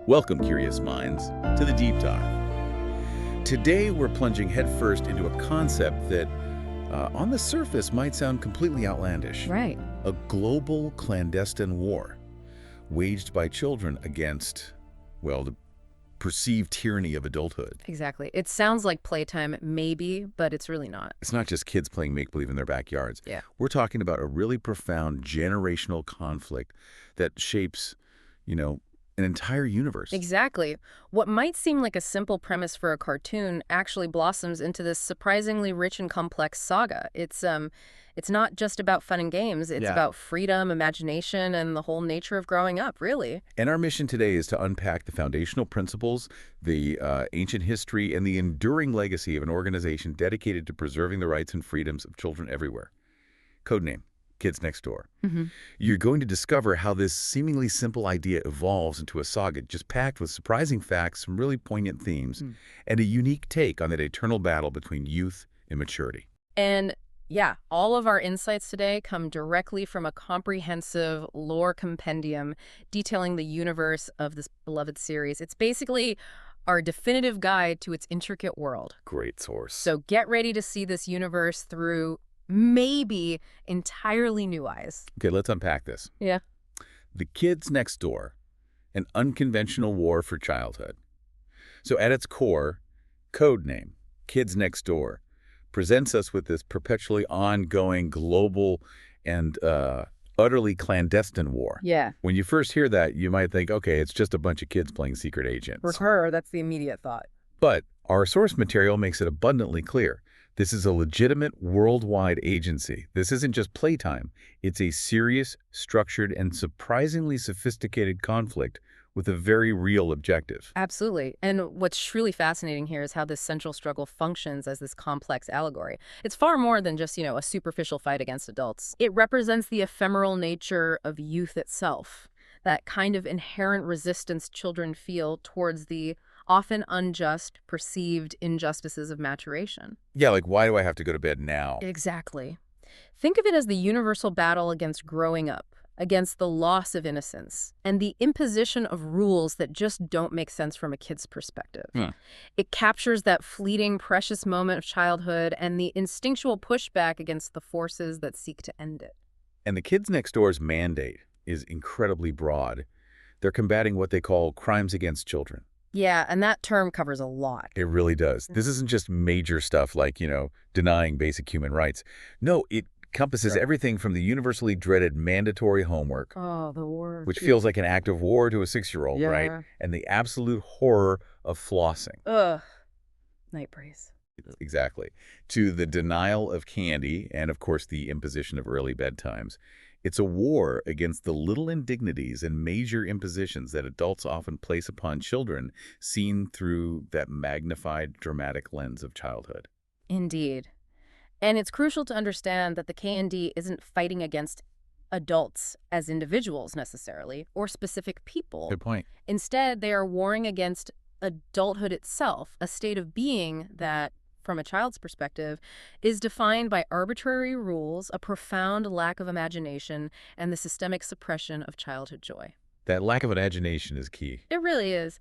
Welcome, curious minds, to the Deep Dive. Today, we're plunging headfirst into a concept that, on the surface, might sound completely outlandish. Right. A global clandestine war waged by children against, well, the perceived tyranny of adulthood. Exactly. It sounds like playtime, maybe, but it's really not. It's not just kids playing make-believe in their backyards. Yeah. We're talking about a really profound generational conflict that shapes, an entire universe. Exactly. What might seem like a simple premise for a cartoon actually blossoms into this surprisingly rich and complex saga. It's not just about fun and games. It's about freedom, imagination, and the whole nature of growing up, really. And our mission today is to unpack the foundational principles, the ancient history, and the enduring legacy of an organization dedicated to preserving the rights and freedoms of children everywhere. Codename, Kids Next Door. You're going to discover how this seemingly simple idea evolves into a saga just packed with surprising facts, some really poignant themes, and a unique take on that eternal battle between youth and maturity. And yeah, all of our insights today come directly from a comprehensive lore compendium detailing the universe of this beloved series. It's basically our definitive guide to its intricate world. Great source. So get ready to see this universe through maybe entirely new eyes. Okay, let's unpack this. Yeah. The Kids Next Door, an unconventional war for childhood. So at its core, Codename, Kids Next Door, presents us with this perpetually ongoing global and utterly clandestine war. Yeah. When you first hear that, you might think, okay, it's just a bunch of kids playing secret agents. For her, that's the immediate thought. But our source material makes it abundantly clear. This is a legitimate worldwide agency. This isn't just playtime. It's a serious, structured, and surprisingly sophisticated conflict with a very real objective. Absolutely. And what's truly fascinating here is how this central struggle functions as this complex allegory. It's far more than just, a superficial fight against adults. It represents the ephemeral nature of youth itself, that kind of inherent resistance children feel towards the often unjust, perceived injustices of maturation. Yeah, like, why do I have to go to bed now? Exactly. Think of it as the universal battle against growing up, against the loss of innocence, and the imposition of rules that just don't make sense from a kid's perspective. It captures that fleeting, precious moment of childhood and the instinctual pushback against the forces that seek to end it. And the Kids Next Door's mandate is incredibly broad. They're combating what they call crimes against children. Yeah, and that term covers a lot. It really does. This isn't just major stuff like, denying basic human rights. No, it encompasses everything from the universally dreaded mandatory homework, Oh, the war. which feels like an act of war to a 6-year-old, right? And the absolute horror of flossing. Ugh. Night brace. Exactly. To the denial of candy and, of course, the imposition of early bedtimes. It's a war against the little indignities and major impositions that adults often place upon children, seen through that magnified, dramatic lens of childhood. Indeed. And it's crucial to understand that the KND isn't fighting against adults as individuals necessarily, or specific people. Good point. Instead, they are warring against adulthood itself, a state of being that, from a child's perspective, is defined by arbitrary rules, a profound lack of imagination, and the systemic suppression of childhood joy. That lack of imagination is key. It really is.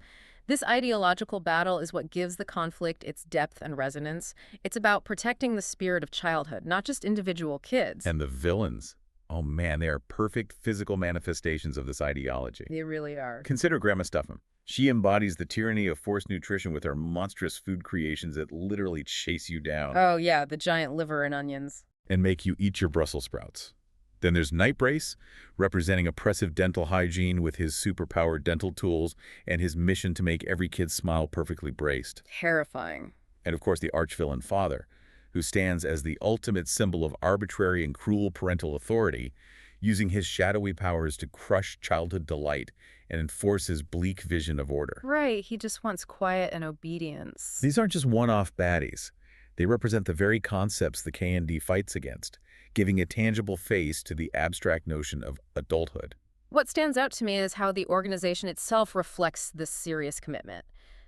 This ideological battle is what gives the conflict its depth and resonance. It's about protecting the spirit of childhood, not just individual kids. And the villains. Oh man, they are perfect physical manifestations of this ideology. They really are. Consider Grandma Stuff'em. She embodies the tyranny of forced nutrition with her monstrous food creations that literally chase you down. Oh yeah, the giant liver and onions. And make you eat your Brussels sprouts. Then there's Night Brace, representing oppressive dental hygiene with his superpowered dental tools and his mission to make every kid smile perfectly braced. Terrifying. And of course the arch-villain Father, who stands as the ultimate symbol of arbitrary and cruel parental authority, using his shadowy powers to crush childhood delight and enforce his bleak vision of order. Right, he just wants quiet and obedience. These aren't just one-off baddies. They represent the very concepts the KND fights against, giving a tangible face to the abstract notion of adulthood. What stands out to me is how the organization itself reflects this serious commitment.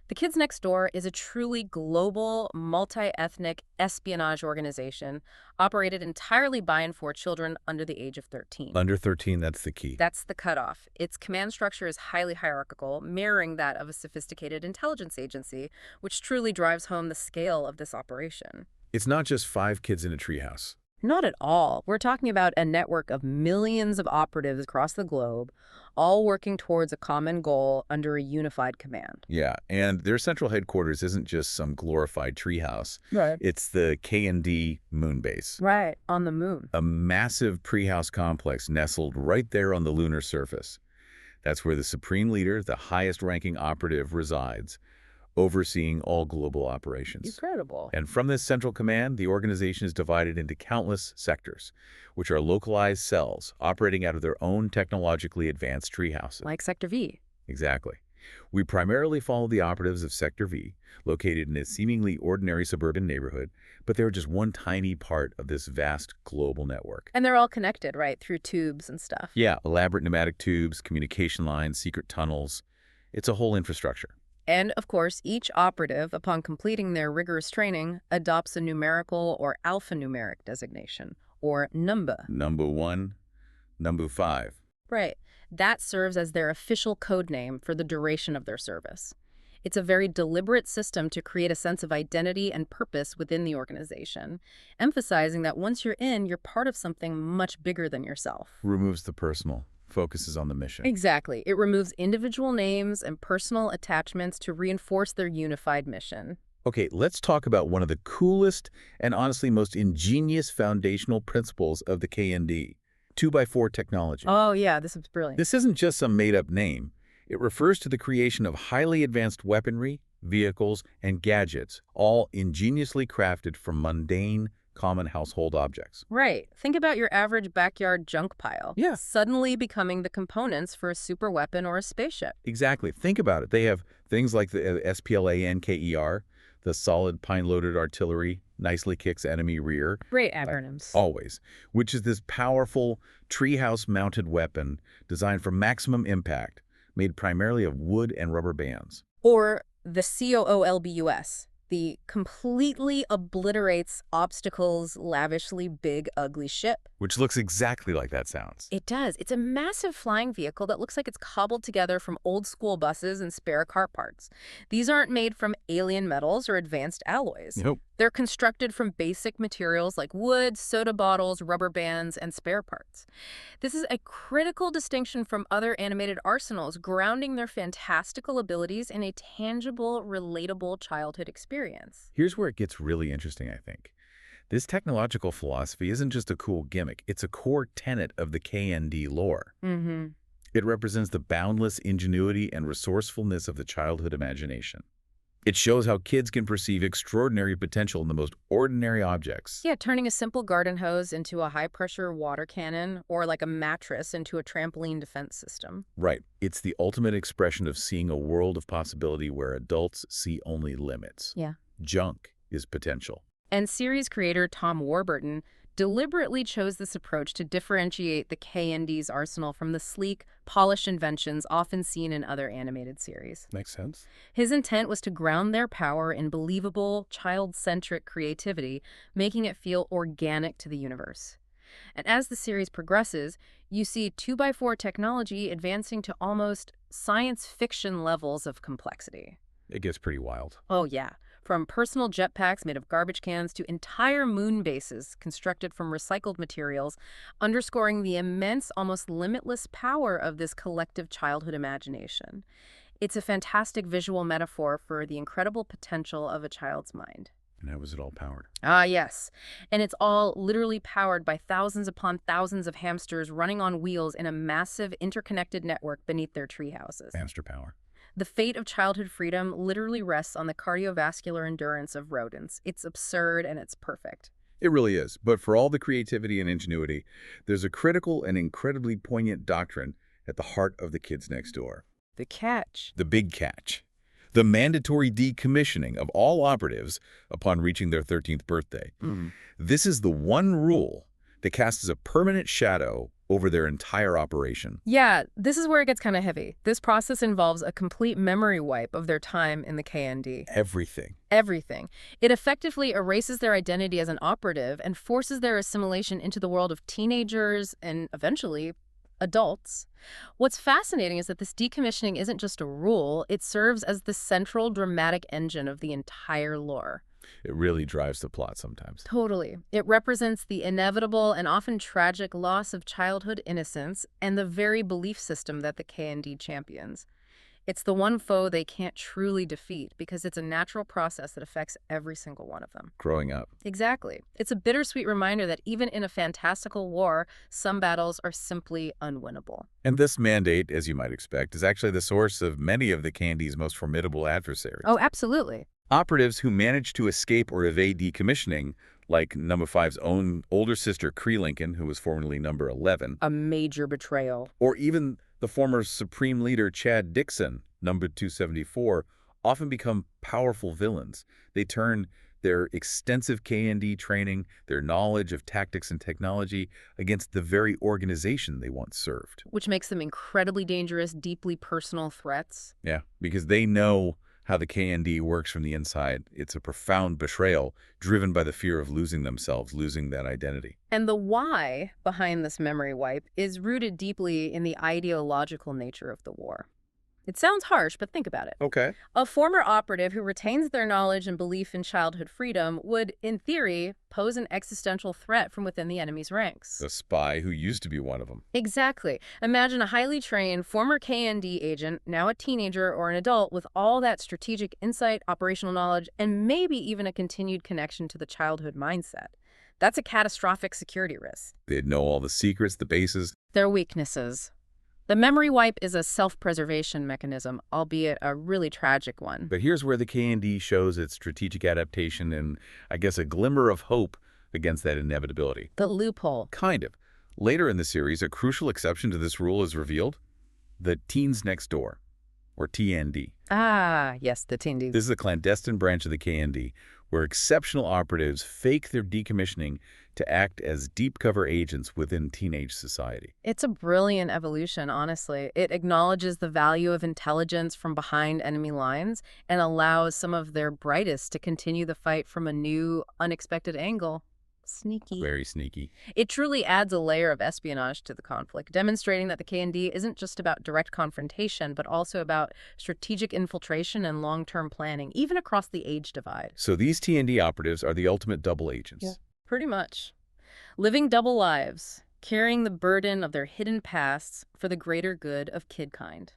The Kids Next Door is a truly global, multi-ethnic espionage organization operated entirely by and for children under the age of 13. Under 13, that's the key. That's the cutoff. Its command structure is highly hierarchical, mirroring that of a sophisticated intelligence agency, which truly drives home the scale of this operation. It's not just 5 kids in a treehouse. Not at all. We're talking about a network of millions of operatives across the globe, all working towards a common goal under a unified command. Yeah, and their central headquarters isn't just some glorified treehouse. Right. It's the KND moon base. Right, on the moon. A massive treehouse complex nestled right there on the lunar surface. That's where the supreme leader, the highest-ranking operative, resides, overseeing all global operations. Incredible. And from this central command, the organization is divided into countless sectors, which are localized cells operating out of their own technologically advanced treehouses. Like Sector V. Exactly. We primarily follow the operatives of Sector V, located in a seemingly ordinary suburban neighborhood, but they're just one tiny part of this vast global network. And they're all connected, right, through tubes and stuff. Yeah, elaborate pneumatic tubes, communication lines, secret tunnels. It's a whole infrastructure. And, of course, each operative, upon completing their rigorous training, adopts a numerical or alphanumeric designation, or Numbuh. Numbuh 1, Numbuh 5. Right. That serves as their official code name for the duration of their service. It's a very deliberate system to create a sense of identity and purpose within the organization, emphasizing that once you're in, you're part of something much bigger than yourself. Removes the personal, focuses on the mission. Exactly. It removes individual names and personal attachments to reinforce their unified mission. Okay, let's talk about one of the coolest and honestly most ingenious foundational principles of the KND, 2x4 technology. Oh, yeah, this is brilliant. This isn't just some made-up name. It refers to the creation of highly advanced weaponry, vehicles, and gadgets, all ingeniously crafted from mundane, common household objects. Right. Think about your average backyard junk pile. Yeah. Suddenly becoming the components for a super weapon or a spaceship. Exactly. Think about it. They have things like the SPLANKER, the solid pine-loaded artillery, nicely kicks enemy rear. Great acronyms. Always. Which is this powerful treehouse-mounted weapon designed for maximum impact, made primarily of wood and rubber bands. Or the COOLBUS. The completely obliterates obstacles, lavishly big, ugly ship. Which looks exactly like that sounds. It does. It's a massive flying vehicle that looks like it's cobbled together from old school buses and spare car parts. These aren't made from alien metals or advanced alloys. Nope. They're constructed from basic materials like wood, soda bottles, rubber bands, and spare parts. This is a critical distinction from other animated arsenals, grounding their fantastical abilities in a tangible, relatable childhood experience. Here's where it gets really interesting, I think. This technological philosophy isn't just a cool gimmick. It's a core tenet of the KND lore. Mm-hmm. It represents the boundless ingenuity and resourcefulness of the childhood imagination. It shows how kids can perceive extraordinary potential in the most ordinary objects. Yeah, turning a simple garden hose into a high-pressure water cannon or like a mattress into a trampoline defense system. Right. It's the ultimate expression of seeing a world of possibility where adults see only limits. Yeah. Junk is potential. And series creator Tom Warburton deliberately chose this approach to differentiate the KND's arsenal from the sleek, polished inventions often seen in other animated series. Makes sense. His intent was to ground their power in believable, child-centric creativity, making it feel organic to the universe. And as the series progresses, you see 2x4 technology advancing to almost science fiction levels of complexity. It gets pretty wild. Oh, yeah. From personal jetpacks made of garbage cans to entire moon bases constructed from recycled materials, underscoring the immense, almost limitless power of this collective childhood imagination. It's a fantastic visual metaphor for the incredible potential of a child's mind. And how was it all powered? Ah, yes. And it's all literally powered by thousands upon thousands of hamsters running on wheels in a massive interconnected network beneath their tree houses. Hamster power. The fate of childhood freedom literally rests on the cardiovascular endurance of rodents. It's absurd and it's perfect. It really is. But for all the creativity and ingenuity, there's a critical and incredibly poignant doctrine at the heart of the Kids Next Door. The catch. The big catch. The mandatory decommissioning of all operatives upon reaching their 13th birthday. This is the one rule that casts a permanent shadow over their entire operation. Yeah, this is where it gets kind of heavy. This process involves a complete memory wipe of their time in the KND. Everything. Everything. It effectively erases their identity as an operative and forces their assimilation into the world of teenagers and eventually adults. What's fascinating is that this decommissioning isn't just a rule, it serves as the central dramatic engine of the entire lore. It really drives the plot sometimes. Totally. It represents the inevitable and often tragic loss of childhood innocence and the very belief system that the KND champions. It's the one foe they can't truly defeat because it's a natural process that affects every single one of them. Growing up. Exactly. It's a bittersweet reminder that even in a fantastical war, some battles are simply unwinnable. And this mandate, as you might expect, is actually the source of many of the KND's most formidable adversaries. Oh, absolutely. Operatives who manage to escape or evade decommissioning, like Numbuh 5's own older sister, Cree Lincoln, who was formerly Number 11. A major betrayal. Or even the former Supreme Leader Chad Dixon, Number 274, often become powerful villains. They turn their extensive KND training, their knowledge of tactics and technology, against the very organization they once served. Which makes them incredibly dangerous, deeply personal threats. Yeah, because they know how the KND works from the inside. It's a profound betrayal driven by the fear of losing themselves, losing that identity. And the why behind this memory wipe is rooted deeply in the ideological nature of the war. It sounds harsh, but think about it. Okay. A former operative who retains their knowledge and belief in childhood freedom would, in theory, pose an existential threat from within the enemy's ranks. A spy who used to be one of them. Exactly. Imagine a highly trained former KND agent, now a teenager or an adult, with all that strategic insight, operational knowledge, and maybe even a continued connection to the childhood mindset. That's a catastrophic security risk. They'd know all the secrets, the bases. Their weaknesses. The memory wipe is a self-preservation mechanism, albeit a really tragic one. But here's where the KND shows its strategic adaptation and, I guess, a glimmer of hope against that inevitability. The loophole. Kind of. Later in the series, a crucial exception to this rule is revealed: the Teens Next Door, or TND. Ah, yes, the TND. This is a clandestine branch of the KND where exceptional operatives fake their decommissioning to act as deep cover agents within teenage society. It's a brilliant evolution, honestly. It acknowledges the value of intelligence from behind enemy lines and allows some of their brightest to continue the fight from a new, unexpected angle. Sneaky. Very sneaky. It truly adds a layer of espionage to the conflict, demonstrating that the KND isn't just about direct confrontation, but also about strategic infiltration and long-term planning, even across the age divide. So these TND operatives are the ultimate double agents. Yeah. Pretty much. Living double lives, carrying the burden of their hidden pasts for the greater good of kidkind.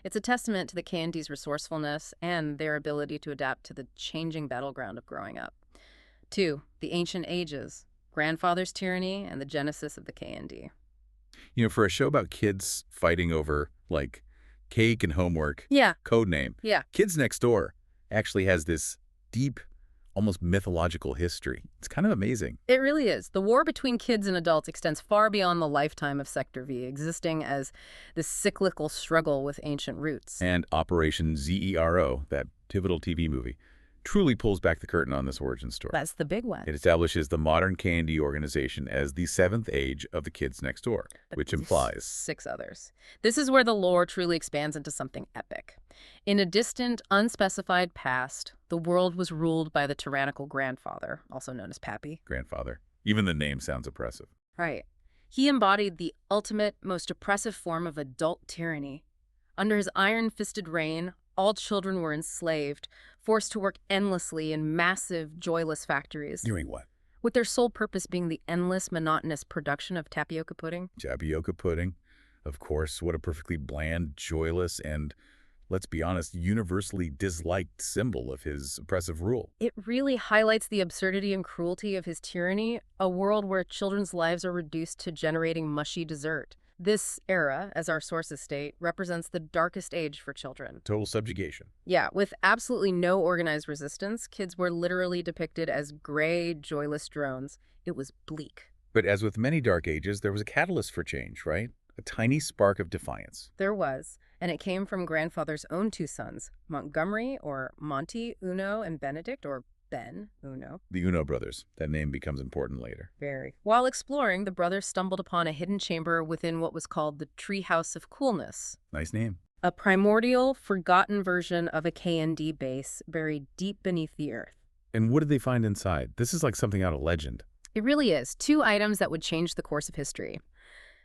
It's a testament to the KND's resourcefulness and their ability to adapt to the changing battleground of growing up. 2. The Ancient Ages, Grandfather's Tyranny, and the Genesis of the KND. You know, for a show about kids fighting over, like, cake and homework, Yeah. Codename, Yeah. Kids Next Door actually has this deep, almost mythological history. It's kind of amazing. It really is. The war between kids and adults extends far beyond the lifetime of Sector V, existing as this cyclical struggle with ancient roots. And Operation Zero, that pivotal TV movie, truly pulls back the curtain on this origin story. That's the big one. It establishes the modern KND organization as the seventh age of the Kids Next Door, which implies 6 others. This is where the lore truly expands into something epic. In a distant, unspecified past, the world was ruled by the tyrannical grandfather, also known as Pappy. grandfather. Even the name sounds oppressive. Right. He embodied the ultimate, most oppressive form of adult tyranny. Under his iron-fisted reign, all children were enslaved, forced to work endlessly in massive, joyless factories, Doing what? with their sole purpose being the endless, monotonous production of tapioca pudding. Tapioca pudding. Of course, what a perfectly bland, joyless, and, let's be honest, universally disliked symbol of his oppressive rule. It really highlights the absurdity and cruelty of his tyranny, a world where children's lives are reduced to generating mushy dessert. This era, as our sources state, represents the darkest age for children. Total subjugation. Yeah, with absolutely no organized resistance, kids were literally depicted as gray, joyless drones. It was bleak. But as with many dark ages, there was a catalyst for change, right? A tiny spark of defiance. There was, and it came from grandfather's own 2 sons, Montgomery, or Monty, Uno, and Benedict, or Ben, Uno. The Uno brothers. That name becomes important later. Very. While exploring, the brothers stumbled upon a hidden chamber within what was called the treehouse of coolness, Nice name. a primordial, forgotten version of a KND base buried deep beneath the earth. And what did they find inside? This is like something out of legend. It really is. 2 items that would change the course of history.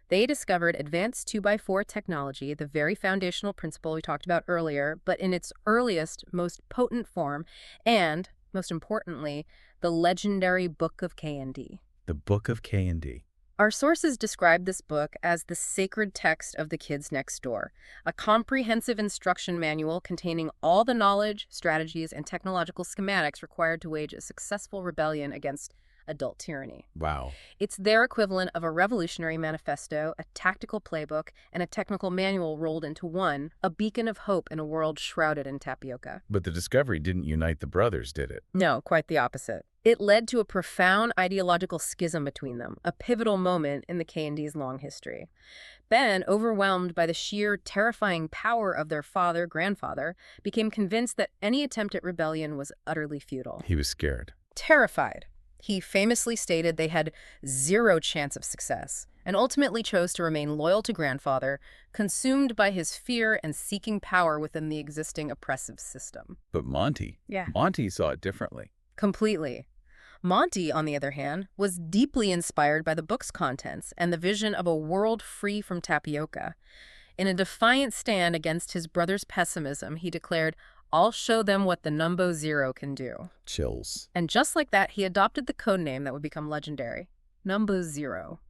They discovered advanced 2x4 technology, the very foundational principle we talked about earlier, but in its earliest, most potent form, and, most importantly, the legendary Book of KND. The Book of KND. Our sources describe this book as the sacred text of the kids next door, a comprehensive instruction manual containing all the knowledge, strategies, and technological schematics required to wage a successful rebellion against adult tyranny. Wow. It's their equivalent of a revolutionary manifesto, a tactical playbook, and a technical manual rolled into one, a beacon of hope in a world shrouded in tapioca. But the discovery didn't unite the brothers, did it? No, quite the opposite. It led to a profound ideological schism between them, a pivotal moment in the KND's long history. Ben, overwhelmed by the sheer terrifying power of their grandfather, became convinced that any attempt at rebellion was utterly futile. He was scared. Terrified. He famously stated they had 0 chance of success, and ultimately chose to remain loyal to grandfather, consumed by his fear and seeking power within the existing oppressive system. But Monty? Yeah. Monty saw it differently. Completely. Monty, on the other hand, was deeply inspired by the book's contents and the vision of a world free from tapioca. In a defiant stand against his brother's pessimism, he declared, "I'll show them what the Numbuh Zero can do." Chills. And just like that, he adopted the codename that would become legendary, Numbuh Zero.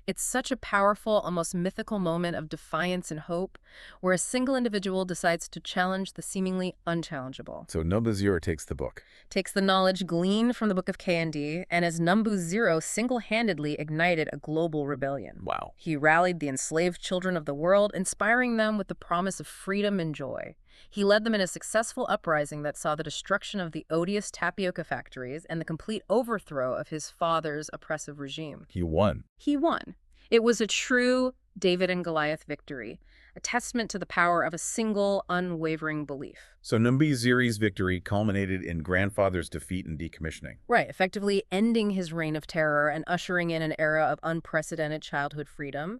It's such a powerful, almost mythical moment of defiance and hope, where a single individual decides to challenge the seemingly unchallengeable. So Numbuh Zero takes the book. Takes the knowledge gleaned from the Book of KND, and as Numbuh Zero single-handedly ignited a global rebellion. Wow. He rallied the enslaved children of the world, inspiring them with the promise of freedom and joy. He led them in a successful uprising that saw the destruction of the odious tapioca factories and the complete overthrow of his father's oppressive regime. He won. He won. It was a true David and Goliath victory, a testament to the power of a single, unwavering belief. So Numbuh Zero's victory culminated in grandfather's defeat and decommissioning. Right, effectively ending his reign of terror and ushering in an era of unprecedented childhood freedom.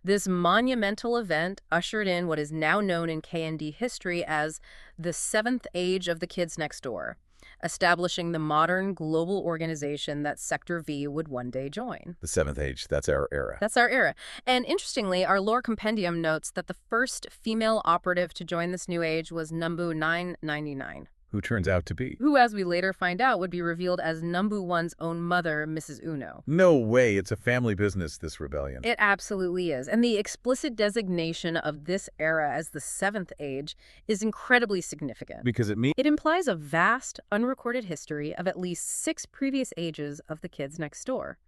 This monumental event ushered in what is now known in KND history as the 7th age of the kids next door, establishing the modern global organization that Sector V would one day join. The 7th age, that's our era. That's our era. And interestingly, our lore compendium notes that the first female operative to join this new age was Numbuh 999. Who turns out to be? Who, as we later find out, would be revealed as Numbuh 1's own mother, Mrs. Uno. No way, it's a family business, this rebellion. It absolutely is. And the explicit designation of this era as the 7th age is incredibly significant. Because It implies a vast, unrecorded history of at least 6 previous ages of the kids next door.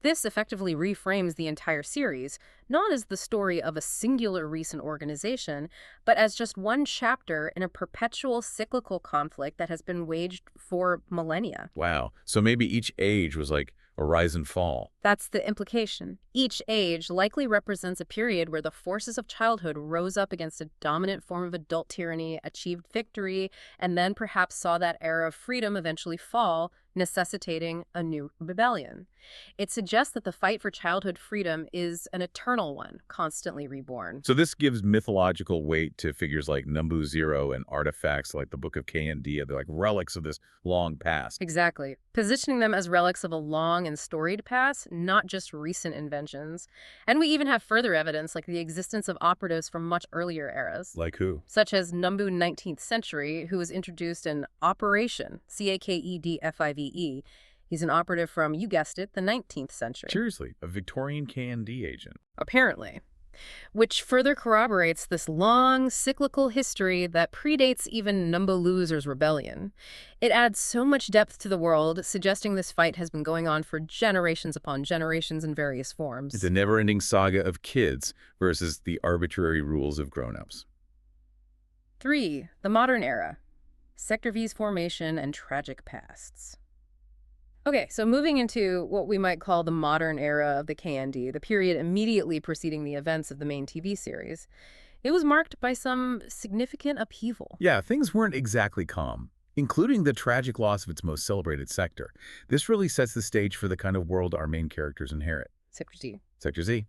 This effectively reframes the entire series, not as the story of a singular recent organization, but as just one chapter in a perpetual cyclical conflict that has been waged for millennia. Wow. So maybe each age was like a rise and fall. That's the implication. Each age likely represents a period where the forces of childhood rose up against a dominant form of adult tyranny, achieved victory, and then perhaps saw that era of freedom eventually fall, necessitating a new rebellion. It suggests that the fight for childhood freedom is an eternal one, constantly reborn. So this gives mythological weight to figures like Numbuh Zero and artifacts like the Book of KND. They're like relics of this long past. Exactly. Positioning them as relics of a long and storied past, not just recent inventions. And we even have further evidence, like the existence of operatives from much earlier eras. Like who? Such as Numbuh 19th Century, who was introduced in Operation, CAKEDFIVE. He's an operative from, you guessed it, the 19th century. Seriously, a Victorian KND agent. Apparently. Which further corroborates this long, cyclical history that predates even Numbuh Loser's rebellion. It adds so much depth to the world, suggesting this fight has been going on for generations upon generations in various forms. It's a never-ending saga of kids versus the arbitrary rules of grown-ups. 3. The modern era. Sector V's formation and tragic pasts. Okay, so moving into what we might call the modern era of the KND, the period immediately preceding the events of the main TV series, it was marked by some significant upheaval. Yeah, things weren't exactly calm. including the tragic loss of its most celebrated sector. This really sets the stage for the kind of world our main characters inherit. Sector Z. Sector Z,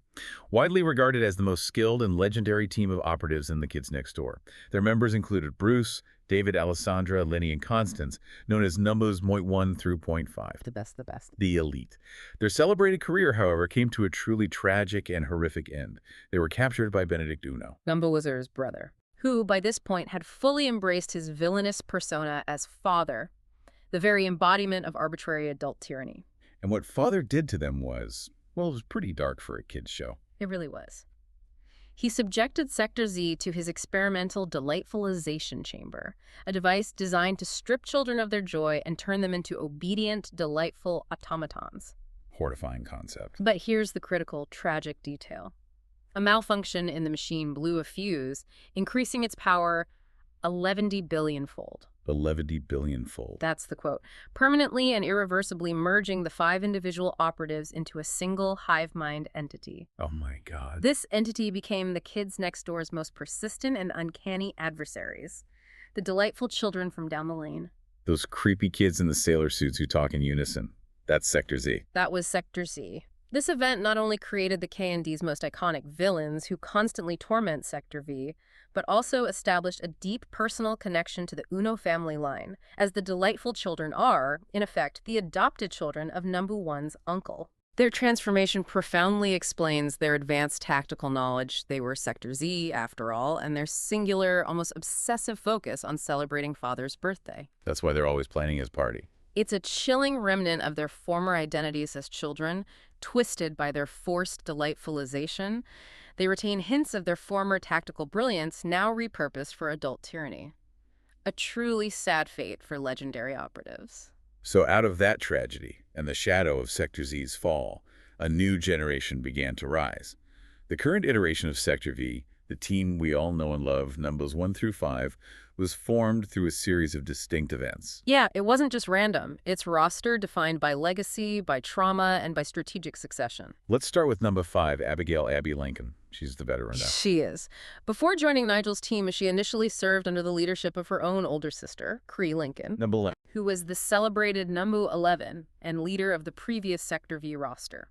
widely regarded as the most skilled and legendary team of operatives in The Kids Next Door. Their members included Bruce, David, Alessandra, Lenny, and Constance, known as Numbuh's Point 1 through Point 5. The best, the best. The elite. Their celebrated career, however, came to a truly tragic and horrific end. They were captured by Benedict Uno. Numbuh Zero's brother, who by this point had fully embraced his villainous persona as father, the very embodiment of arbitrary adult tyranny. And what Father did to them was, well, it was pretty dark for a kid's show. It really was. He subjected Sector Z to his experimental delightfulization chamber, a device designed to strip children of their joy and turn them into obedient, delightful automatons. Horrifying concept. But here's the critical, tragic detail. A malfunction in the machine blew a fuse, increasing its power 11 billion-fold. 11 billion-fold. That's the quote. Permanently and irreversibly merging the 5 individual operatives into a single hive mind entity. Oh my God. This entity became the Kids Next Door's most persistent and uncanny adversaries, the delightful children from down the lane. Those creepy kids in the sailor suits who talk in unison. That's Sector Z. That was Sector Z. This event not only created the KND's most iconic villains who constantly torment Sector V, but also established a deep personal connection to the Uno family line, as the delightful children are, in effect, the adopted children of Numbuh One's uncle. Their transformation profoundly explains their advanced tactical knowledge. They were Sector Z, after all, and their singular, almost obsessive focus on celebrating Father's birthday. That's why they're always planning his party. It's a chilling remnant of their former identities as children, twisted by their forced delightfulization. They retain hints of their former tactical brilliance, now repurposed for adult tyranny. A truly sad fate for legendary operatives. So out of that tragedy and the shadow of Sector Z's fall, a new generation began to rise. The current iteration of Sector V, the team we all know and love, Numbuhs 1 through 5, was formed through a series of distinct events. Yeah, it wasn't just random. It's roster defined by legacy, by trauma, and by strategic succession. Let's start with number 5, Abigail Abby Lincoln. She's the veteran now. She is. Before joining Nigel's team, she initially served under the leadership of her own older sister, Cree Lincoln, Number 11. who was the celebrated Numbuh 11 and leader of the previous Sector V roster.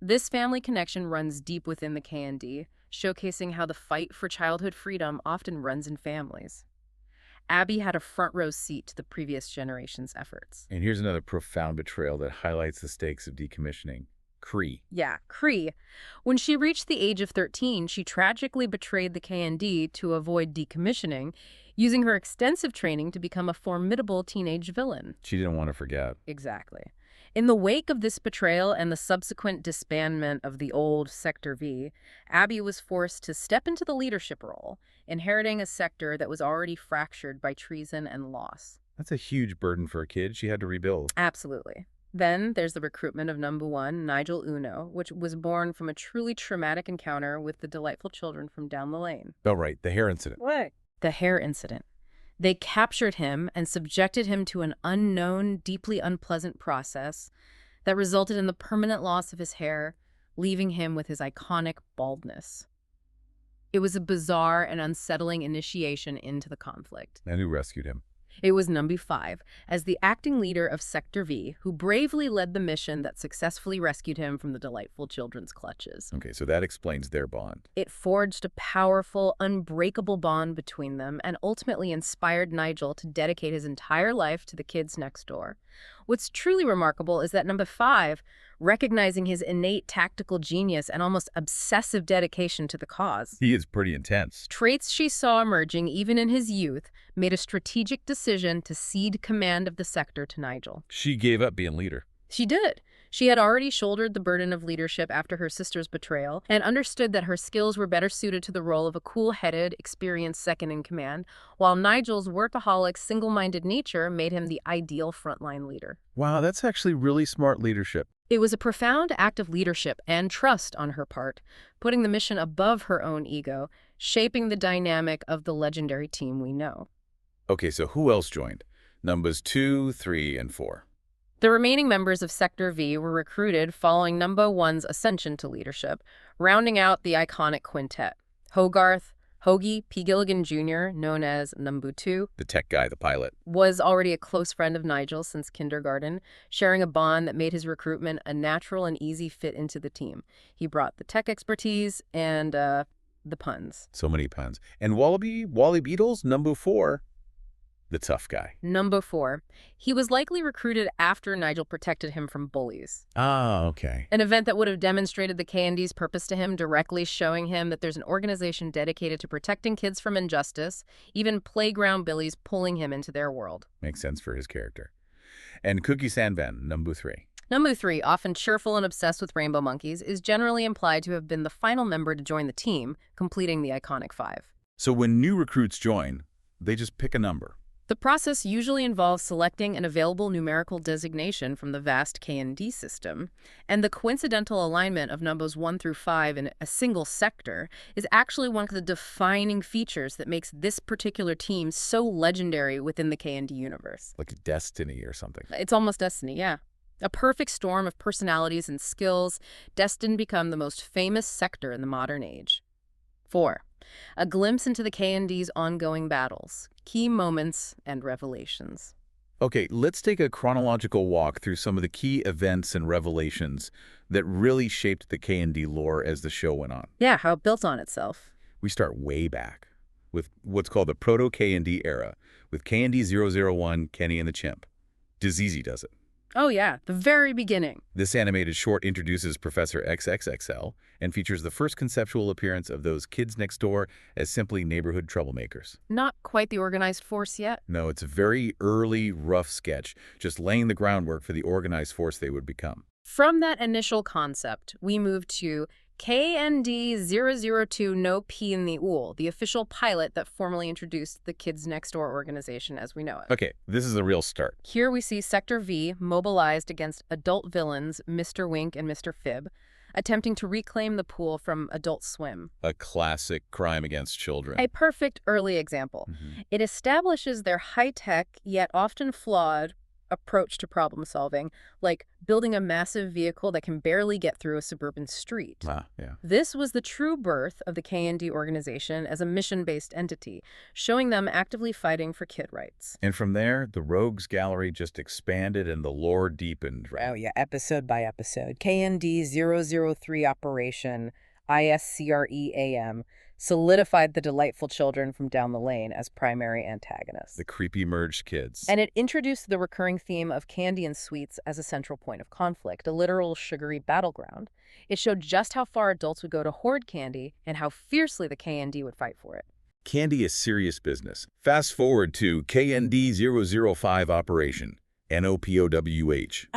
This family connection runs deep within the KND, showcasing how the fight for childhood freedom often runs in families. Abby had a front-row seat to the previous generation's efforts. And here's another profound betrayal that highlights the stakes of decommissioning. Cree. Yeah, Cree. When she reached the age of 13, she tragically betrayed the KND to avoid decommissioning, using her extensive training to become a formidable teenage villain. She didn't want to forget. Exactly. In the wake of this betrayal and the subsequent disbandment of the old Sector V, Abby was forced to step into the leadership role, inheriting a sector that was already fractured by treason and loss. That's a huge burden for a kid. She had to rebuild. Absolutely. Then there's the recruitment of Numbuh 1, Nigel Uno, which was born from a truly traumatic encounter with the delightful children from down the lane. Oh, right. The hair incident. What? The hair incident. They captured him and subjected him to an unknown, deeply unpleasant process that resulted in the permanent loss of his hair, leaving him with his iconic baldness. It was a bizarre and unsettling initiation into the conflict. And who rescued him? It was Numbuh 5, as the acting leader of Sector V, who bravely led the mission that successfully rescued him from the delightful children's clutches. Okay, so that explains their bond. It forged a powerful, unbreakable bond between them and ultimately inspired Nigel to dedicate his entire life to the kids next door. What's truly remarkable is that Numbuh 5, recognizing his innate tactical genius and almost obsessive dedication to the cause, He is pretty intense. traits she saw emerging even in his youth, made a strategic decision to cede command of the sector to Nigel. She gave up being leader. She did. She had already shouldered the burden of leadership after her sister's betrayal and understood that her skills were better suited to the role of a cool-headed, experienced second-in-command, while Nigel's workaholic, single-minded nature made him the ideal frontline leader. Wow, that's actually really smart leadership. It was a profound act of leadership and trust on her part, putting the mission above her own ego, shaping the dynamic of the legendary team we know. Okay, so who else joined? Numbers 2, 3, and 4. The remaining members of Sector V were recruited following Numbuh 1's ascension to leadership, rounding out the iconic quintet: Hogarth, Hoagie P. Gilligan Jr., known as Numbuh Zero, The tech guy, the pilot. was already a close friend of Nigel since kindergarten, sharing a bond that made his recruitment a natural and easy fit into the team. He brought the tech expertise and, the puns. So many puns. And Wally Beetles, Numbuh 4, the tough guy. Number 4. He was likely recruited after Nigel protected him from bullies. Ah, okay. An event that would have demonstrated the KND's purpose to him, directly showing him that there's an organization dedicated to protecting kids from injustice, even playground bullies pulling him into their world. Makes sense for his character. And Cookie Sandvan, Numbuh 3. Numbuh 3, often cheerful and obsessed with rainbow monkeys, is generally implied to have been the final member to join the team, completing the iconic 5. So when new recruits join, they just pick a number. The process usually involves selecting an available numerical designation from the vast KND system, and the coincidental alignment of numbers 1 through 5 in a single sector is actually one of the defining features that makes this particular team so legendary within the KND universe. Like Destiny or something. It's almost destiny, yeah. A perfect storm of personalities and skills destined to become the most famous sector in the modern age. 4. A glimpse into the KND's ongoing battles, key moments, and revelations. Okay, let's take a chronological walk through some of the key events and revelations that really shaped the KND lore as the show went on. Yeah, how it built on itself. We start way back with what's called the Proto-KND era, with KND 001, Kenny and the Chimp. Dizeezy does it. Oh yeah, the very beginning. This animated short introduces Professor XXXL and features the first conceptual appearance of those kids next door as simply neighborhood troublemakers. Not quite the organized force yet. No, it's a very early, rough sketch, just laying the groundwork for the organized force they would become. From that initial concept, we move to KND 002 No P in the OOL, the official pilot that formally introduced the Kids Next Door organization as we know it. Okay, this is the real start. Here we see Sector V mobilized against adult villains Mr. Wink and Mr. Fib, attempting to reclaim the pool from Adult Swim. A classic crime against children. A perfect early example. It establishes their high-tech, yet often flawed, approach to problem solving, like building a massive vehicle that can barely get through a suburban street. Yeah. This was the true birth of the KND organization as a mission-based entity, showing them actively fighting for kid rights. And from there, the Rogues Gallery just expanded and the lore deepened. Oh, yeah, episode by episode. KND 003 Operation, ISCREAM, solidified the delightful children from down the lane as primary antagonists. The creepy merged kids. And it introduced the recurring theme of candy and sweets as a central point of conflict, a literal sugary battleground. It showed just how far adults would go to hoard candy and how fiercely the KND would fight for it. Candy is serious business. Fast forward to KND 005 Operation, NOPOWH.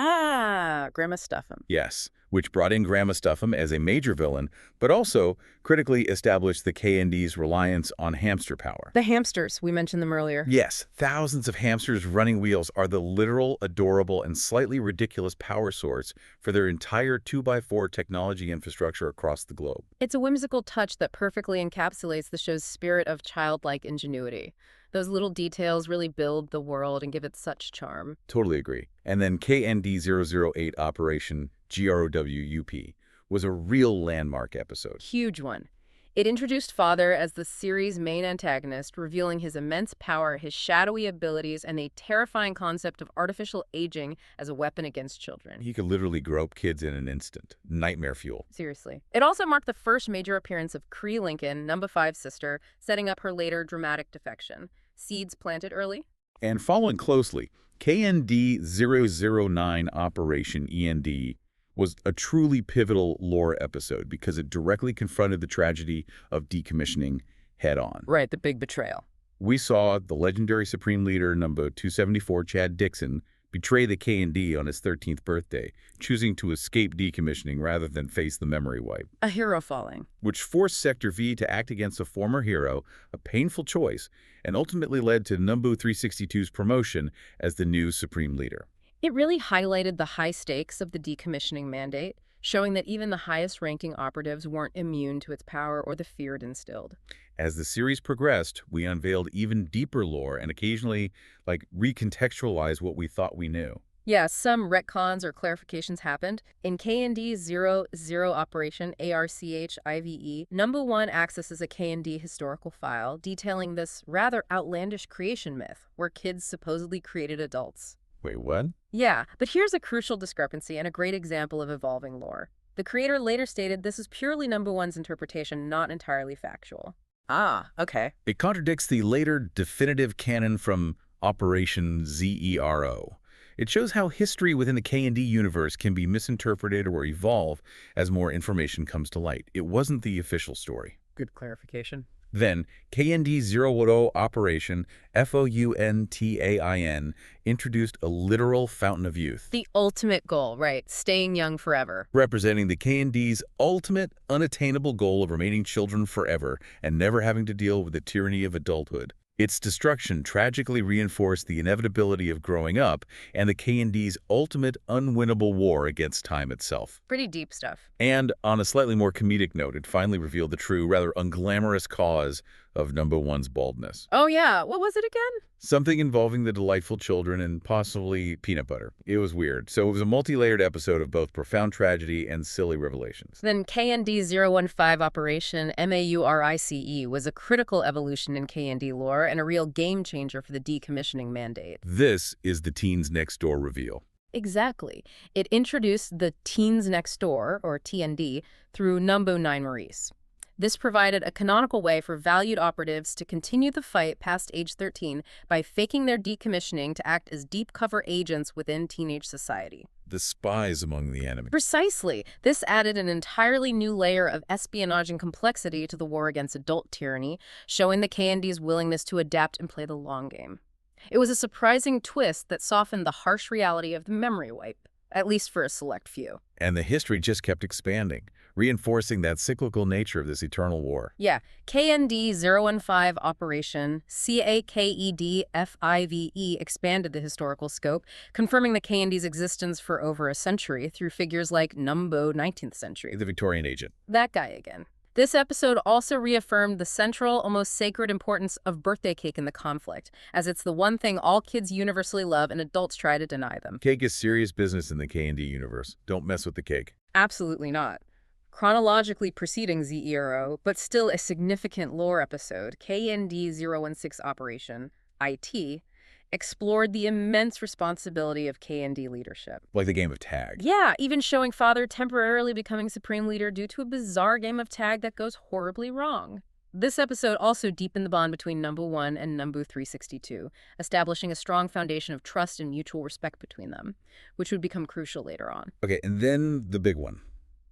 Grandma Stuff'em. Yes, which brought in Grandma Stuff'em as a major villain, but also critically established the KND's reliance on hamster power. The hamsters, we mentioned them earlier. Yes, thousands of hamsters running wheels are the literal, adorable, and slightly ridiculous power source for their entire 2x4 technology infrastructure across the globe. It's a whimsical touch that perfectly encapsulates the show's spirit of childlike ingenuity. Those little details really build the world and give it such charm. Totally agree. And then KND 008 Operation GROWUP was a real landmark episode. Huge one. It introduced Father as the series' main antagonist, revealing his immense power, his shadowy abilities, and a terrifying concept of artificial aging as a weapon against children. He could literally grow up kids in an instant. Nightmare fuel. Seriously. It also marked the first major appearance of Cree Lincoln, Numbuh 5's sister, setting up her later dramatic defection. Seeds planted early? And following closely, KND 009 Operation END was a truly pivotal lore episode because it directly confronted the tragedy of decommissioning head-on. Right, the big betrayal. We saw the legendary Supreme Leader number 274, Chad Dixon, betray the KND on his 13th birthday, choosing to escape decommissioning rather than face the memory wipe. A hero falling. Which forced Sector V to act against a former hero, a painful choice, and ultimately led to Numbuh 362's promotion as the new Supreme Leader. It really highlighted the high stakes of the decommissioning mandate, showing that even the highest-ranking operatives weren't immune to its power or the fear it instilled. As the series progressed, we unveiled even deeper lore and occasionally, recontextualized what we thought we knew. Yeah, some retcons or clarifications happened. In KND 00 operation, ARCHIVE, Number 1 accesses a KND historical file detailing this rather outlandish creation myth where kids supposedly created adults. Wait, what? Yeah, but here's a crucial discrepancy and a great example of evolving lore. The creator later stated this is purely Number 1's interpretation, not entirely factual. Ah, okay. It contradicts the later definitive canon from Operation Zero. It shows how history within the KND universe can be misinterpreted or evolve as more information comes to light. It wasn't the official story. Good clarification. Then, KND 00 Operation, FOUNTAIN, introduced a literal fountain of youth, The ultimate goal, right? Staying young forever. representing the KND's ultimate, unattainable goal of remaining children forever and never having to deal with the tyranny of adulthood. Its destruction tragically reinforced the inevitability of growing up and the KND's ultimate unwinnable war against time itself. Pretty deep stuff. And on a slightly more comedic note, it finally revealed the true, rather unglamorous cause of Number 1's baldness. Oh yeah, what was it again? Something involving the delightful children and possibly peanut butter. It was weird. So it was a multi-layered episode of both profound tragedy and silly revelations. Then KND 015 Operation MAURICE was a critical evolution in KND lore and a real game changer for the decommissioning mandate. This is the Teens Next Door reveal. Exactly. It introduced the Teens Next Door, or TND, through Numbuh 9 Maurice. This provided a canonical way for valued operatives to continue the fight past age 13 by faking their decommissioning to act as deep cover agents within teenage society. The spies among the enemy. Precisely. This added an entirely new layer of espionage and complexity to the war against adult tyranny, showing the KND's willingness to adapt and play the long game. It was a surprising twist that softened the harsh reality of the memory wipe, at least for a select few. And the history just kept expanding, reinforcing that cyclical nature of this eternal war. Yeah, KND 015 Operation CAKEDFIVE expanded the historical scope, confirming the KND's existence for over a century through figures like Numbuh 19th century. The Victorian agent. That guy again. This episode also reaffirmed the central, almost sacred importance of birthday cake in the conflict, as it's the one thing all kids universally love and adults try to deny them. Cake is serious business in the KND universe. Don't mess with the cake. Absolutely not. Chronologically preceding Zero, but still a significant lore episode, KND 016 Operation, IT, explored the immense responsibility of KND leadership. Like the game of tag. Yeah, even showing Father temporarily becoming supreme leader due to a bizarre game of tag that goes horribly wrong. This episode also deepened the bond between Numbuh 1 and Numbuh 362, establishing a strong foundation of trust and mutual respect between them, which would become crucial later on. Okay, and then the big one.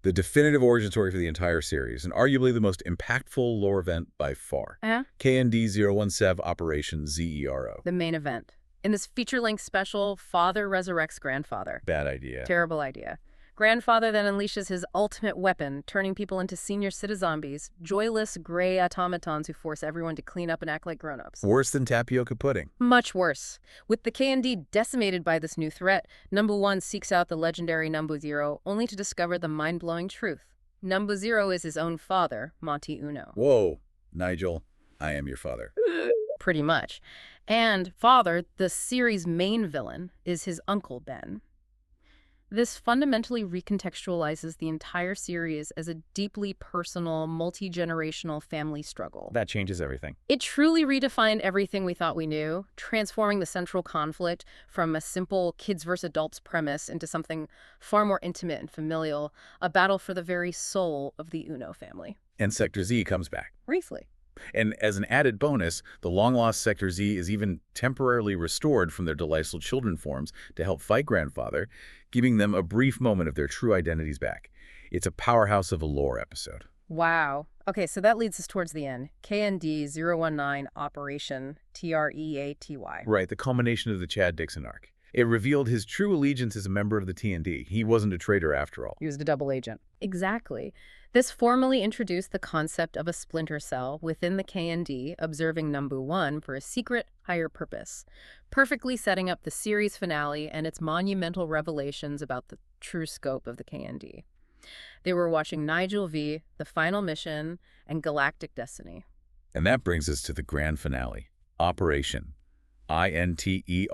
The definitive origin story for the entire series, and arguably the most impactful lore event by far. KND 017 Operation Zero. The main event. In this feature-length special, Father resurrects Grandfather. Bad idea. Terrible idea. Grandfather then unleashes his ultimate weapon, turning people into senior citi-zombies, joyless gray automatons who force everyone to clean up and act like grown-ups. Worse than tapioca pudding. Much worse. With the KND decimated by this new threat, Numbuh 1 seeks out the legendary Numbuh Zero, only to discover the mind-blowing truth. Numbuh Zero is his own father, Monty Uno. Whoa, Nigel, I am your father. Pretty much. And Father, the series' main villain, is his uncle, Ben. This fundamentally recontextualizes the entire series as a deeply personal, multi-generational family struggle. That changes everything. It truly redefined everything we thought we knew, transforming the central conflict from a simple kids versus adults premise into something far more intimate and familial, a battle for the very soul of the Uno family. And Sector Z comes back. Briefly. And as an added bonus, the long-lost Sector Z is even temporarily restored from their delightful children forms to help fight Grandfather, giving them a brief moment of their true identities back. It's a powerhouse of a lore episode. Wow. Okay, so that leads us towards the end. KND 019 Operation TREATY. Right, the culmination of the Chad Dixon arc. It revealed his true allegiance as a member of the TND. He wasn't a traitor after all. He was a double agent. Exactly. This formally introduced the concept of a splinter cell within the KND, observing Numbuh 1 for a secret, higher purpose, perfectly setting up the series finale and its monumental revelations about the true scope of the KND. They were watching Nigel V, The Final Mission, and Galactic Destiny. And that brings us to the grand finale, Operation INTERVIEWS.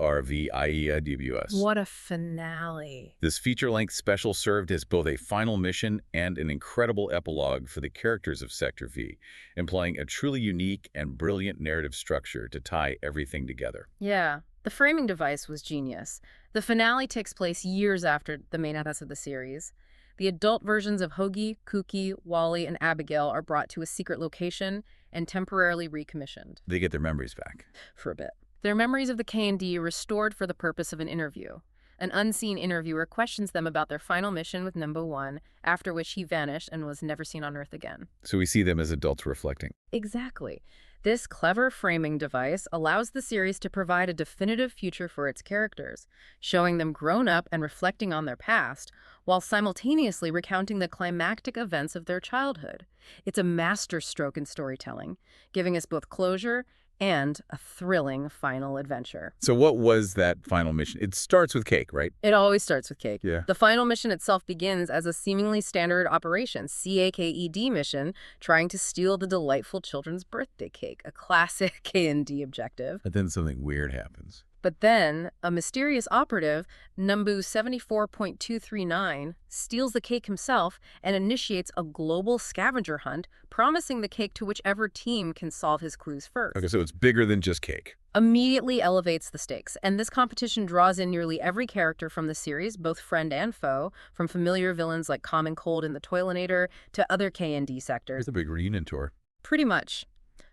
What a finale. This feature-length special served as both a final mission and an incredible epilogue for the characters of Sector V, employing a truly unique and brilliant narrative structure to tie everything together. Yeah, the framing device was genius. The finale takes place years after the main episodes of the series. The adult versions of Hoagie, Kooky, Wally, and Abigail are brought to a secret location and temporarily recommissioned. They get their memories back. For a bit. Their memories of the KND restored for the purpose of an interview. An unseen interviewer questions them about their final mission with Numbuh 1, after which he vanished and was never seen on Earth again. So we see them as adults reflecting. Exactly. This clever framing device allows the series to provide a definitive future for its characters, showing them grown up and reflecting on their past, while simultaneously recounting the climactic events of their childhood. It's a masterstroke in storytelling, giving us both closure and a thrilling final adventure. So what was that final mission? It starts with cake, right? It always starts with cake. Yeah. The final mission itself begins as a seemingly standard operation, CAKED mission, trying to steal the delightful children's birthday cake, a classic KND objective. But then something weird happens. But then, a mysterious operative, Numbuh 74.239, steals the cake himself and initiates a global scavenger hunt, promising the cake to whichever team can solve his clues first. Okay, so it's bigger than just cake. Immediately elevates the stakes, and this competition draws in nearly every character from the series, both friend and foe, from familiar villains like Common Cold in the Toilinator to other KND sectors. It's a big reunion tour. Pretty much.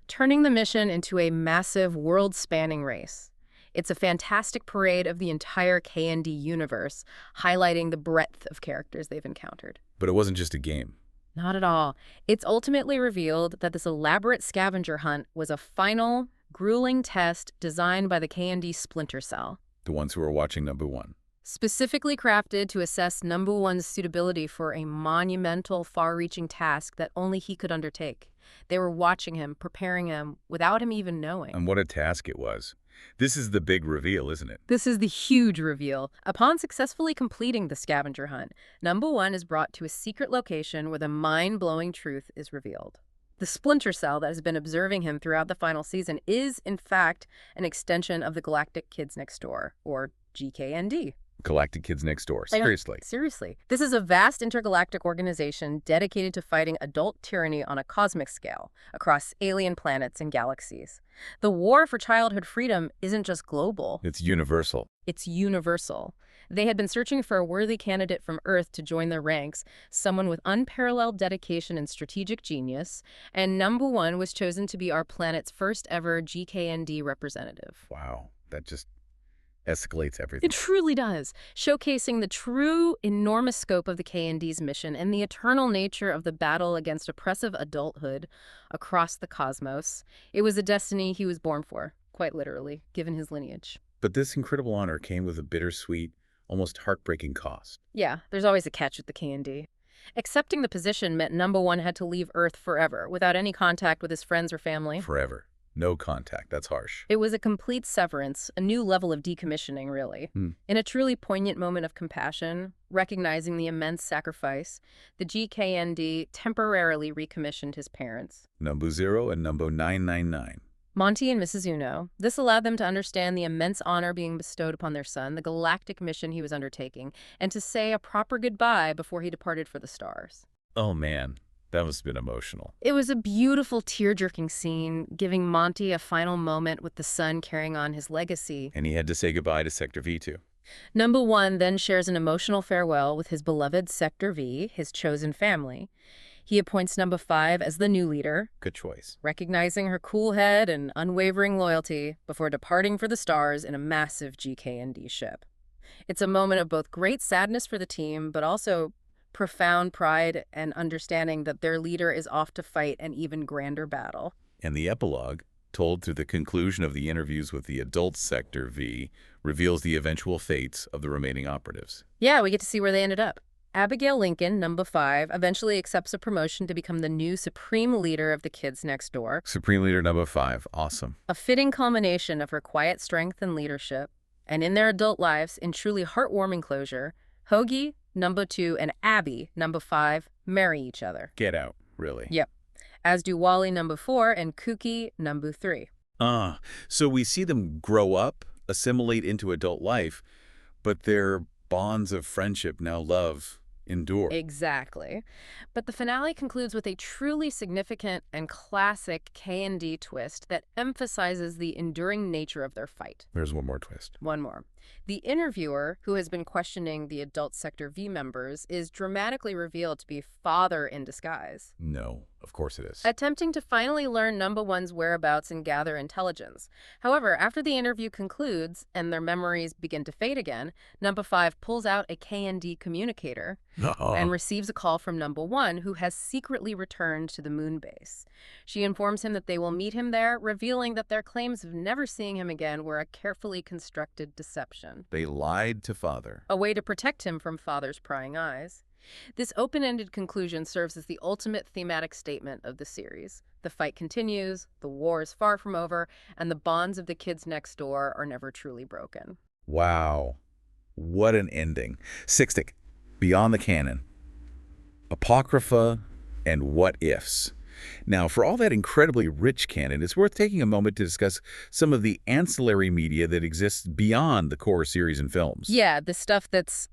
Turning the mission into a massive, world-spanning race. It's a fantastic parade of the entire KND universe, highlighting the breadth of characters they've encountered. But it wasn't just a game. Not at all. It's ultimately revealed that this elaborate scavenger hunt was a final, grueling test designed by the KND Splinter Cell. The ones who were watching Numbuh 1. Specifically crafted to assess Numbuh 1's suitability for a monumental, far-reaching task that only he could undertake. They were watching him, preparing him, without him even knowing. And what a task it was. This is the big reveal, isn't it? This is the huge reveal. Upon successfully completing the scavenger hunt, Numbuh 1 is brought to a secret location where the mind-blowing truth is revealed. The Splinter Cell that has been observing him throughout the final season is, in fact, an extension of the Galactic Kids Next Door, or GKND. Galactic Kids Next Door. Seriously. Seriously. This is a vast intergalactic organization dedicated to fighting adult tyranny on a cosmic scale, across alien planets and galaxies. The war for childhood freedom isn't just global. It's universal. It's universal. They had been searching for a worthy candidate from Earth to join their ranks, someone with unparalleled dedication and strategic genius, and Numbuh 1 was chosen to be our planet's first ever GKND representative. Wow. That just escalates everything. It truly does, showcasing the true, enormous scope of the KND's mission and the eternal nature of the battle against oppressive adulthood across the cosmos. It was a destiny he was born for, quite literally, given his lineage. But this incredible honor came with a bittersweet, almost heartbreaking cost. Yeah, there's always a catch with the KND. Accepting the position meant Numbuh 1 had to leave Earth forever, without any contact with his friends or family. Forever. No contact. That's harsh. It was a complete severance, a new level of decommissioning, really. In a truly poignant moment of compassion, recognizing the immense sacrifice, the GKND temporarily recommissioned his parents, Numbuh Zero and Numbuh 999. Monty and Mrs. Uno. This allowed them to understand the immense honor being bestowed upon their son, the galactic mission he was undertaking, and to say a proper goodbye before he departed for the stars. Oh, man. That must have been emotional. It was a beautiful, tear-jerking scene, giving Monty a final moment with the son carrying on his legacy. And he had to say goodbye to Sector V, too. Numbuh 1 then shares an emotional farewell with his beloved Sector V, his chosen family. He appoints Numbuh 5 as the new leader, Good choice. recognizing her cool head and unwavering loyalty before departing for the stars in a massive GKND ship. It's a moment of both great sadness for the team, but also profound pride and understanding that their leader is off to fight an even grander battle. And the epilogue, told through the conclusion of the interviews with the adult Sector V, reveals the eventual fates of the remaining operatives. Yeah, we get to see where they ended up. Abigail Lincoln, Numbuh 5, eventually accepts a promotion to become the new supreme leader of the Kids Next Door. Supreme Leader Numbuh 5. Awesome. A fitting culmination of her quiet strength and leadership. And in their adult lives, in truly heartwarming closure, Hoagie, Numbuh 2, and Abby, Numbuh 5, marry each other. Get out, really. Yep. As do Wally, Numbuh 4, and Kooky, Numbuh 3. So we see them grow up, assimilate into adult life, but their bonds of friendship, now love, endure. Exactly. But the finale concludes with a truly significant and classic K&D twist that emphasizes the enduring nature of their fight. There's one more twist. One more. The interviewer, who has been questioning the adult Sector V members, is dramatically revealed to be Father in disguise, No, of course it is. attempting to finally learn Numbuh One's whereabouts and gather intelligence. However, after the interview concludes and their memories begin to fade again, Numbuh 5 pulls out a KND communicator and receives a call from Numbuh 1, who has secretly returned to the moon base. She informs him that they will meet him there, revealing that their claims of never seeing him again were a carefully constructed deception. They lied to Father. A way to protect him from Father's prying eyes. This open-ended conclusion serves as the ultimate thematic statement of the series. The fight continues, the war is far from over, and the bonds of the kids next door are never truly broken. Wow. What an ending. Sixtic, beyond the canon. Apocrypha and what ifs. Now, for all that incredibly rich canon, it's worth taking a moment to discuss some of the ancillary media that exists beyond the core series and films. Yeah, the stuff that's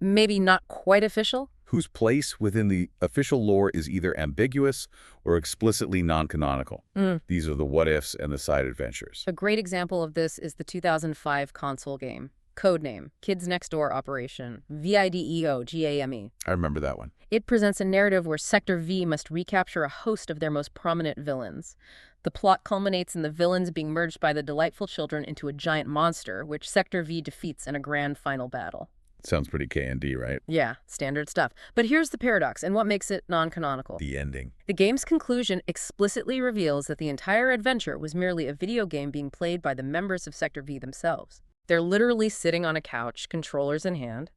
maybe not quite official. Whose place within the official lore is either ambiguous or explicitly non-canonical. These are the what-ifs and the side adventures. A great example of this is the 2005 console game, Codename, Kids Next Door Operation, VIDEO-GAME. I remember that one. It presents a narrative where Sector V must recapture a host of their most prominent villains. The plot culminates in the villains being merged by the delightful children into a giant monster, which Sector V defeats in a grand final battle. Sounds pretty KND, right? Yeah, standard stuff. But here's the paradox, and what makes it non-canonical. The ending. The game's conclusion explicitly reveals that the entire adventure was merely a video game being played by the members of Sector V themselves. They're literally sitting on a couch, controllers in hand.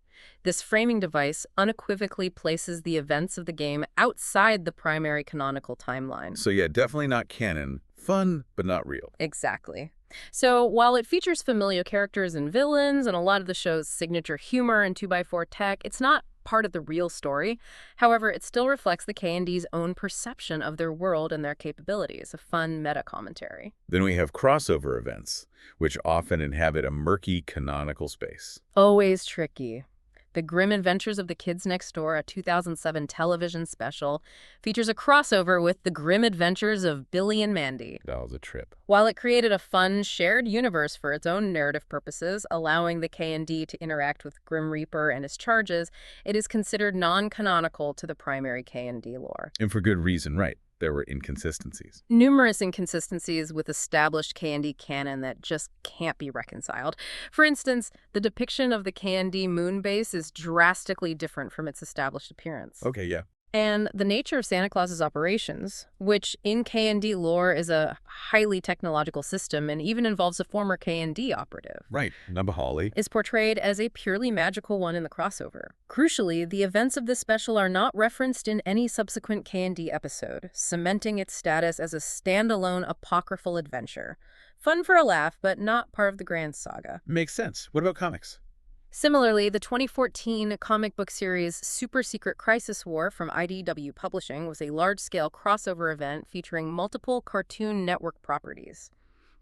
This framing device unequivocally places the events of the game outside the primary canonical timeline. So yeah, definitely not canon. Fun, but not real. Exactly. So while it features familiar characters and villains and a lot of the show's signature humor and 2x4 tech, it's not part of the real story. However, it still reflects the K&D's own perception of their world and their capabilities, a fun meta-commentary. Then we have crossover events, which often inhabit a murky canonical space. Always tricky. The Grim Adventures of the Kids Next Door, a 2007 television special, features a crossover with The Grim Adventures of Billy and Mandy. That was a trip. While it created a fun, shared universe for its own narrative purposes, allowing the K&D to interact with Grim Reaper and his charges, it is considered non-canonical to the primary K&D lore. And for good reason, right? There were inconsistencies. Numerous inconsistencies with established K&D canon that just can't be reconciled. For instance, the depiction of the K&D moon base is drastically different from its established appearance. Okay, yeah. And the nature of Santa Claus's operations, which in K&D lore is a highly technological system and even involves a former K&D operative, Right, Numbuh Holly. is portrayed as a purely magical one in the crossover. Crucially, the events of this special are not referenced in any subsequent K&D episode, cementing its status as a standalone apocryphal adventure. Fun for a laugh, but not part of the grand saga. Makes sense. What about comics? Similarly, the 2014 comic book series Super Secret Crisis War from IDW Publishing was a large-scale crossover event featuring multiple Cartoon Network properties.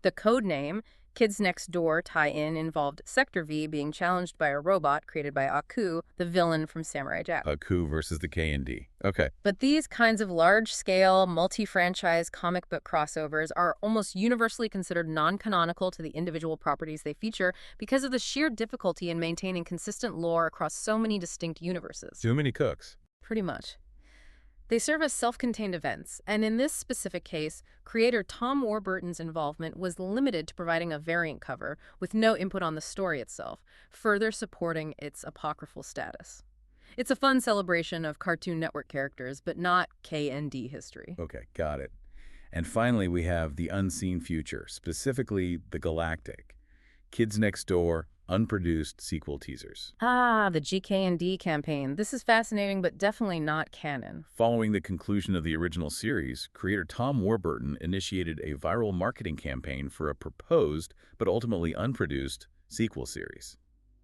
The Codename, Kids Next Door tie-in involved Sector V being challenged by a robot created by Aku, the villain from Samurai Jack. Aku versus the KND. Okay. But these kinds of large-scale, multi-franchise comic book crossovers are almost universally considered non-canonical to the individual properties they feature because of the sheer difficulty in maintaining consistent lore across so many distinct universes. Too many cooks. Pretty much. They serve as self-contained events, and in this specific case, creator Tom Warburton's involvement was limited to providing a variant cover with no input on the story itself, further supporting its apocryphal status. It's a fun celebration of Cartoon Network characters, but not K&D history. Okay, got it. And finally, we have the unseen future, specifically the Galactic. Kids Next Door, unproduced sequel teasers. Ah, the GK&D campaign. This is fascinating, but definitely not canon. Following the conclusion of the original series, creator Tom Warburton initiated a viral marketing campaign for a proposed, but ultimately unproduced, sequel series.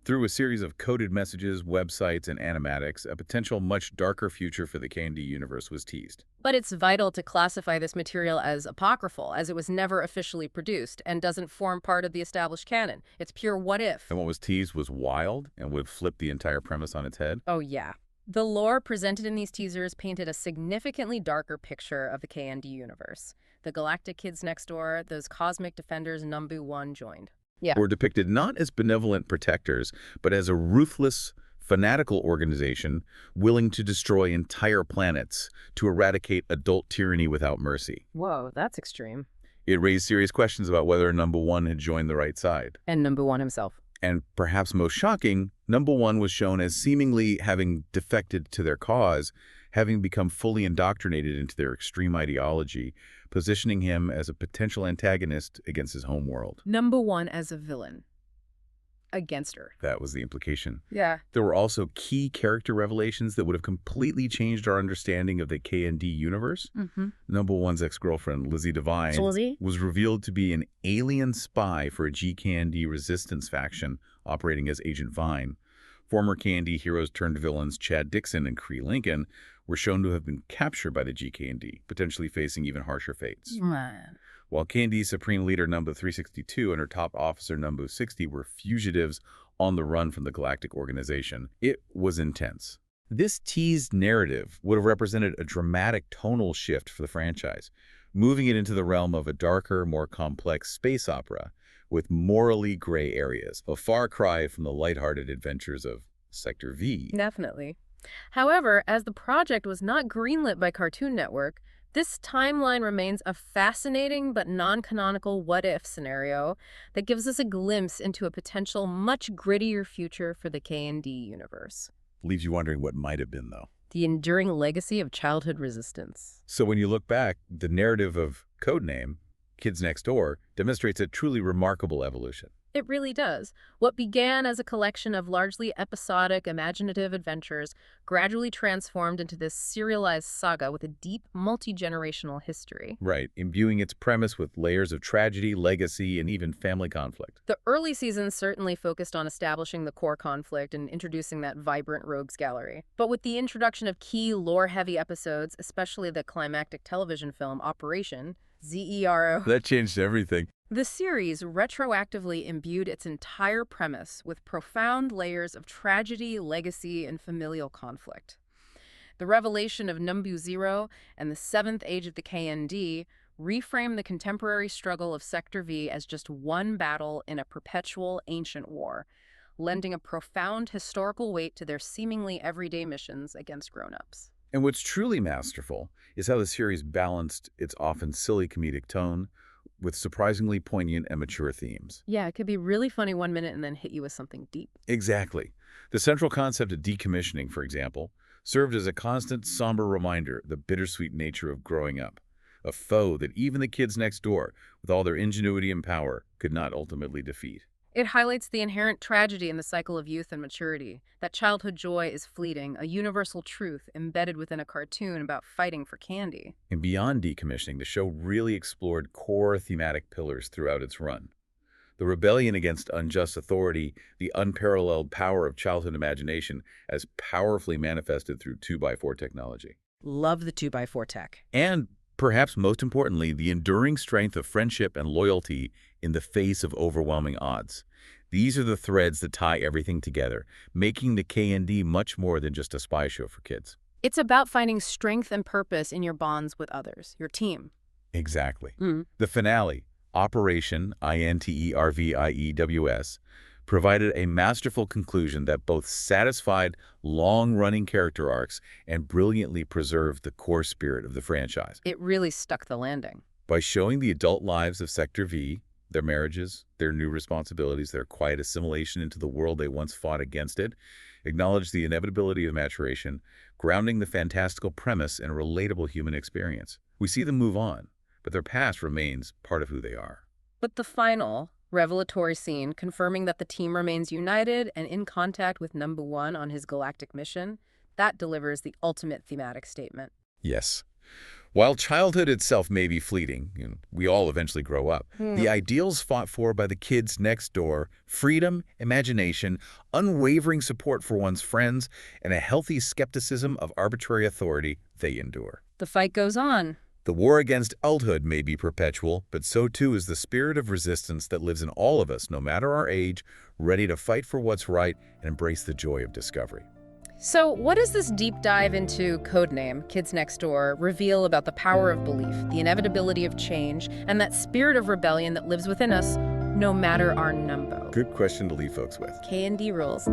Through a series of coded messages, websites, and animatics, a potential much darker future for the KND universe was teased. But it's vital to classify this material as apocryphal, as it was never officially produced and doesn't form part of the established canon. It's pure what if. And what was teased was wild and would flip the entire premise on its head. Oh, yeah. The lore presented in these teasers painted a significantly darker picture of the KND universe. The galactic kids next door, those cosmic defenders Numbuh 1 joined. Yeah. Were depicted not as benevolent protectors, but as a ruthless, fanatical organization willing to destroy entire planets to eradicate adult tyranny without mercy. Whoa, that's extreme. It raised serious questions about whether Numbuh 1 had joined the right side. And Numbuh 1 himself. And perhaps most shocking, Numbuh 1 was shown as seemingly having defected to their cause, having become fully indoctrinated into their extreme ideology, positioning him as a potential antagonist against his home world. Numbuh 1 as a villain. Against her. That was the implication. Yeah. There were also key character revelations that would have completely changed our understanding of the KND universe. Numbuh 1's ex-girlfriend, Lizzie Devine, was revealed to be an alien spy for a GKND resistance faction operating as Agent Vine. Former KND heroes turned villains Chad Dixon and Cree Lincoln were shown to have been captured by the GKND, potentially facing even harsher fates. Man. While KND's Supreme Leader Numbuh 362 and her top officer Numbuh 60 were fugitives on the run from the Galactic Organization, it was intense. This teased narrative would have represented a dramatic tonal shift for the franchise, moving it into the realm of a darker, more complex space opera with morally gray areas, a far cry from the lighthearted adventures of Sector V. Definitely. However, as the project was not greenlit by Cartoon Network, this timeline remains a fascinating but non-canonical what-if scenario that gives us a glimpse into a potential much grittier future for the KND universe. Leaves you wondering what might have been, though. The enduring legacy of childhood resistance. So when you look back, the narrative of Codename, Kids Next Door, demonstrates a truly remarkable evolution. It really does. What began as a collection of largely episodic, imaginative adventures gradually transformed into this serialized saga with a deep, multi-generational history. Right, imbuing its premise with layers of tragedy, legacy, and even family conflict. The early seasons certainly focused on establishing the core conflict and introducing that vibrant rogues gallery. But with the introduction of key lore-heavy episodes, especially the climactic television film Operation, Zero, That changed everything. the series retroactively imbued its entire premise with profound layers of tragedy, legacy, and familial conflict. The revelation of Numbuh Zero and the seventh age of the KND reframe the contemporary struggle of Sector V as just one battle in a perpetual ancient war, lending a profound historical weight to their seemingly everyday missions against grown-ups. And what's truly masterful is how the series balanced its often silly comedic tone with surprisingly poignant and mature themes. Yeah, it could be really funny one minute and then hit you with something deep. Exactly. The central concept of decommissioning, for example, served as a constant, somber reminder of the bittersweet nature of growing up, a foe that even the kids next door, with all their ingenuity and power, could not ultimately defeat. It highlights the inherent tragedy in the cycle of youth and maturity, that childhood joy is fleeting, a universal truth embedded within a cartoon about fighting for candy. And beyond decommissioning, the show really explored core thematic pillars throughout its run. The rebellion against unjust authority, the unparalleled power of childhood imagination as powerfully manifested through 2x4 technology. Love the 2x4 tech. And perhaps most importantly, the enduring strength of friendship and loyalty in the face of overwhelming odds. These are the threads that tie everything together, making the KND much more than just a spy show for kids. It's about finding strength and purpose in your bonds with others, your team. Exactly. The finale, Operation Interviews, provided a masterful conclusion that both satisfied long-running character arcs and brilliantly preserved the core spirit of the franchise. It really stuck the landing. By showing the adult lives of Sector V, their marriages, their new responsibilities, their quiet assimilation into the world they once fought against it, acknowledged the inevitability of maturation, grounding the fantastical premise in a relatable human experience. We see them move on, but their past remains part of who they are. But the final, revelatory scene confirming that the team remains united and in contact with Numbuh 1 on his galactic mission, that delivers the ultimate thematic statement. Yes. While childhood itself may be fleeting, we all eventually grow up, the ideals fought for by the kids next door, freedom, imagination, unwavering support for one's friends, and a healthy skepticism of arbitrary authority, they endure. The fight goes on. The war against adulthood may be perpetual, but so too is the spirit of resistance that lives in all of us, no matter our age, ready to fight for what's right and embrace the joy of discovery. So what does this deep dive into Codename, Kids Next Door, reveal about the power of belief, the inevitability of change, and that spirit of rebellion that lives within us, no matter our numbo? Good question to leave folks with. KND rules.